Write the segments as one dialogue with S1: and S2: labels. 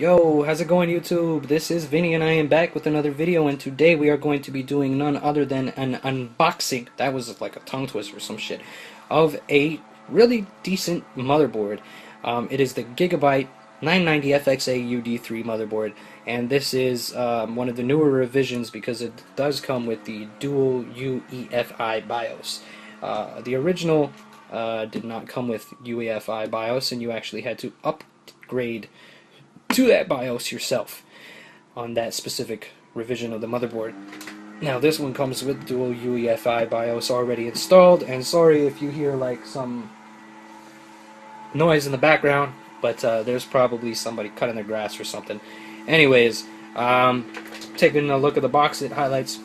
S1: Yo, how's it going, YouTube? This is Vinny and I am back with another video, and today we are going to be doing none other than an unboxing, that was like a tongue twister or some shit, of a really decent motherboard. It is the Gigabyte 990fxa-UD3 motherboard, and this is one of the newer revisions because it does come with the dual UEFI BIOS. The original did not come with UEFI BIOS, and you actually had to upgrade to that BIOS yourself on that specific revision of the motherboard. Now this one comes with dual UEFI BIOS already installed, and sorry if you hear like some noise in the background, but there's probably somebody cutting their grass or something. Anyways, taking a look at the box, it highlights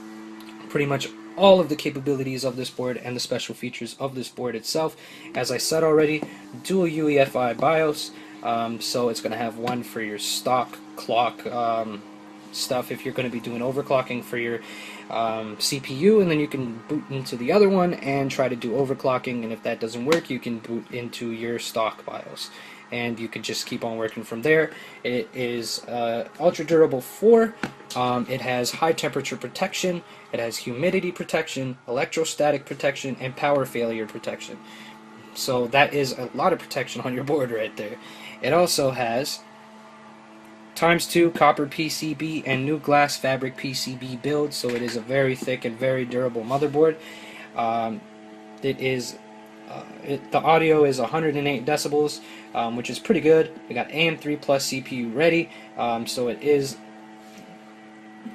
S1: pretty much all of the capabilities of this board and the special features of this board itself. As I said already, dual UEFI BIOS. So it's going to have one for your stock clock stuff if you're going to be doing overclocking for your CPU, and then you can boot into the other one and try to do overclocking, and if that doesn't work you can boot into your stock BIOS and you can just keep on working from there. It is ultra durable 4. It has high temperature protection, it has humidity protection, electrostatic protection, and power failure protection. So that is a lot of protection on your board right there. It also has ×2 copper PCB and new glass fabric PCB build, so it is a very thick and very durable motherboard. The audio is 108 decibels, which is pretty good. We got AM3 Plus CPU ready, so it is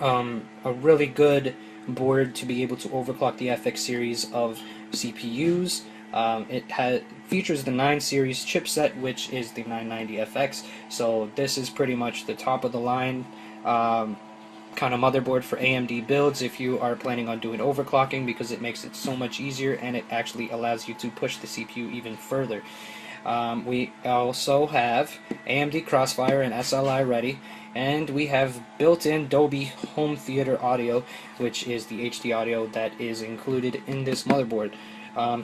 S1: a really good board to be able to overclock the FX series of CPUs. It features the 9 series chipset, which is the 990fx, so this is pretty much the top of the line kind of motherboard for AMD builds if you are planning on doing overclocking, because it makes it so much easier and it actually allows you to push the CPU even further. We also have AMD Crossfire and SLI ready, and we have built-in Dolby home theater audio, which is the HD audio that is included in this motherboard.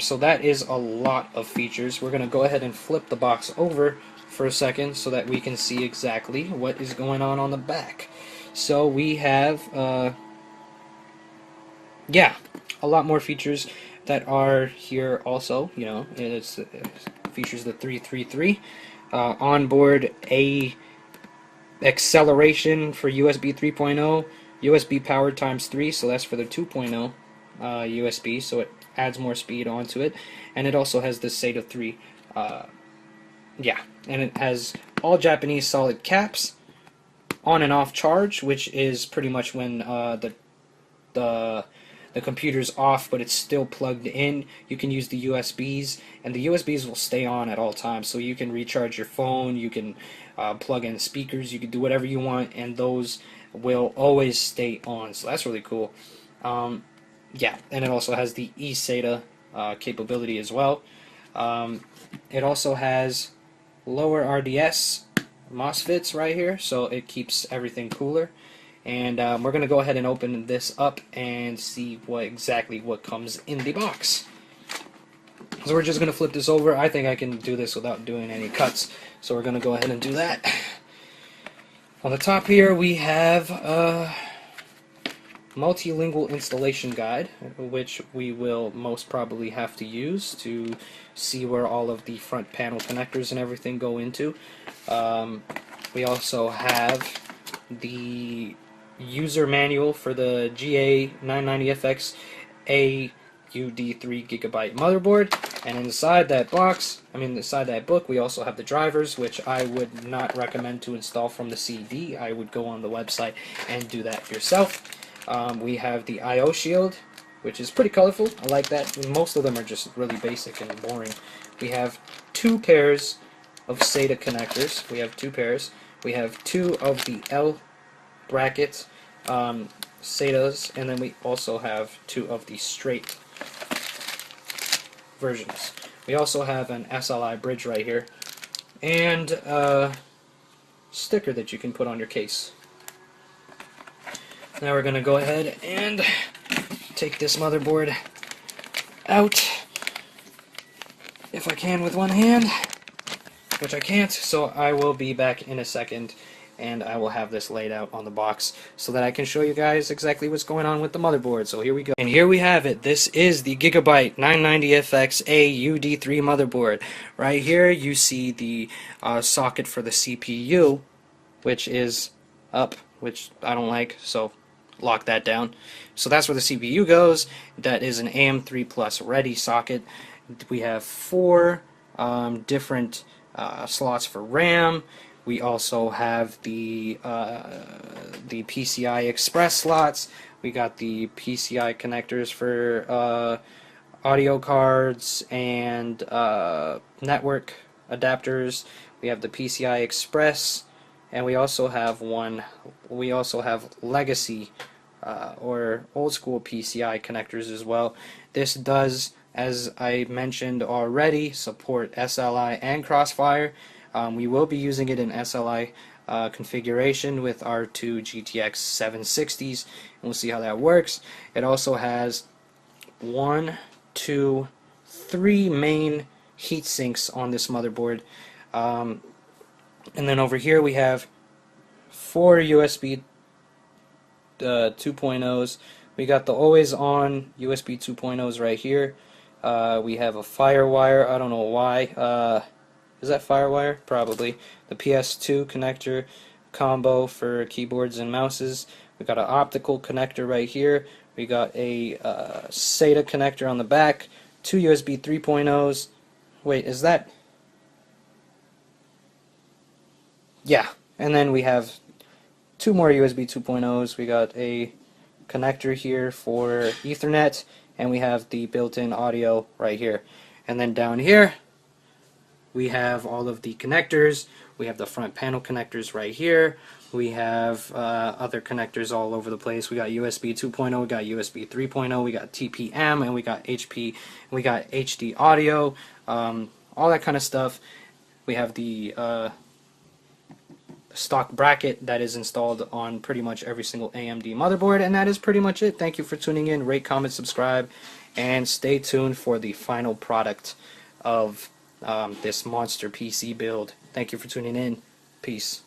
S1: So that is a lot of features. We're going to go ahead and flip the box over for a second so that we can see exactly what is going on the back. So we have, yeah, a lot more features that are here also. You know, it features the 333 onboard acceleration for USB 3.0, USB powered ×3, so that's for the 2.0 USB, so it adds more speed onto it, and it also has the SATA 3, yeah, and it has all Japanese solid caps, on and off charge, which is pretty much when the computer's off but it's still plugged in. You can use the USBs, and the USBs will stay on at all times, so you can recharge your phone, you can plug in speakers, you can do whatever you want, and those will always stay on, so that's really cool. Yeah, and it also has the eSATA capability as well. It also has lower RDS MOSFETs right here, so it keeps everything cooler. And we're going to go ahead and open this up and see exactly what comes in the box. So we're just going to flip this over. I think I can do this without doing any cuts, so we're going to go ahead and do that. On the top here we have multilingual installation guide, which we will most probably have to use to see where all of the front panel connectors and everything go into. We also have the user manual for the GA990fxa-UD3 Gigabyte motherboard, and inside that box, inside that book, we also have the drivers, which I would not recommend to install from the CD. I would go on the website and do that yourself. We have the I/O shield, which is pretty colorful. I like that. Most of them are just really basic and boring. We have 2 pairs of SATA connectors. We have 2 pairs. We have 2 of the L bracket SATAs, and then we also have 2 of the straight versions. We also have an SLI bridge right here, and a sticker that you can put on your case. Now we're going to go ahead and take this motherboard out, if I can with one hand, which I can't, so I will be back in a second and I will have this laid out on the box so that I can show you guys exactly what's going on with the motherboard. So here we go. And here we have it. This is the Gigabyte 990fxa-UD3 motherboard. Right here you see the socket for the CPU, which is up, which I don't like, so lock that down. So that's where the CPU goes. That is an AM3 Plus ready socket. We have 4 different slots for RAM. We also have the PCI Express slots. We got the PCI connectors for audio cards and network adapters. We have the PCI Express, and we also have legacy or old school PCI connectors as well. This does, as I mentioned already, support SLI and Crossfire. We will be using it in SLI configuration with our 2 GTX 760s, and we'll see how that works. It also has 1, 2, 3 main heat sinks on this motherboard, and then over here we have 4 USB 2.0s. We got the always on USB 2.0s right here. We have a FireWire. I don't know why. Is that FireWire? Probably. The PS2 connector combo for keyboards and mouses. We got an optical connector right here. We got a SATA connector on the back. 2 USB 3.0s. Wait, is that? Yeah. And then we have 2 more USB 2.0s. We got a connector here for Ethernet, and we have the built-in audio right here. And then down here we have all of the connectors. We have the front panel connectors right here. We have other connectors all over the place. We got USB 2.0, we got USB 3.0, we got TPM, and we got HP, we got HD audio, all that kind of stuff. We have the stock bracket that is installed on pretty much every single AMD motherboard, and that is pretty much it. Thank you for tuning in. Rate, comment, subscribe, and stay tuned for the final product of this monster PC build. Thank you for tuning in. Peace.